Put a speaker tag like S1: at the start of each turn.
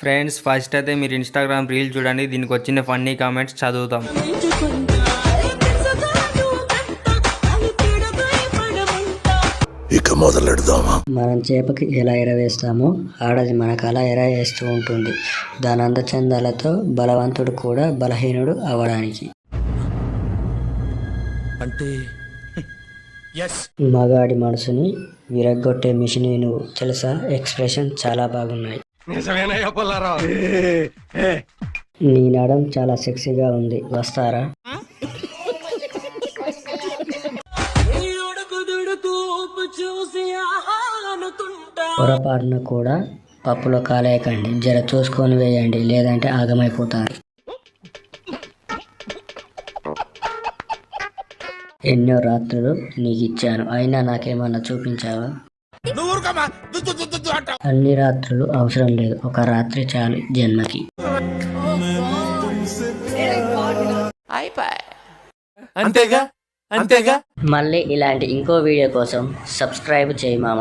S1: Friends first అయితే మీరు Instagram reel చూడండి, దీనికి వచ్చిన ఫన్నీ కామెంట్స్ చదువుతాం.
S2: ఇక మొదలెడదామా?
S3: మనం చేపకి ఎలా ఎరవేస్తామో ఆడది మనకు అలా ఎరవేస్తూ ఉంటుంది. దాని అందచందాలతో బలవంతుడు కూడా బలహీనుడు అవ్వడానికి.
S2: అంటే
S3: మగాడి మనసుని విరగ్గొట్టే మిషన్ నువ్వు తెలుసా? ఎక్స్ప్రెషన్ చాలా బాగున్నాయి. నీ నడం చాలా సెక్సీగా ఉంది, వస్తారా? పొరపాటున కూడా పప్పులో కాలేయకండి, జర చూసుకొని వేయండి, లేదంటే ఆగమైపోతారు. ఎన్నో రాత్రులు నీకు ఇచ్చాను, అయినా నాకేమన్నా చూపించావా? అన్ని రాత్రులు అవసరం లేదు, ఒక రాత్రి చాలు జన్మకి.
S2: అంతేగా అంతేగా.
S3: మళ్ళీ ఇలాంటి ఇంకో వీడియో కోసం సబ్స్క్రైబ్ చేయి మామ.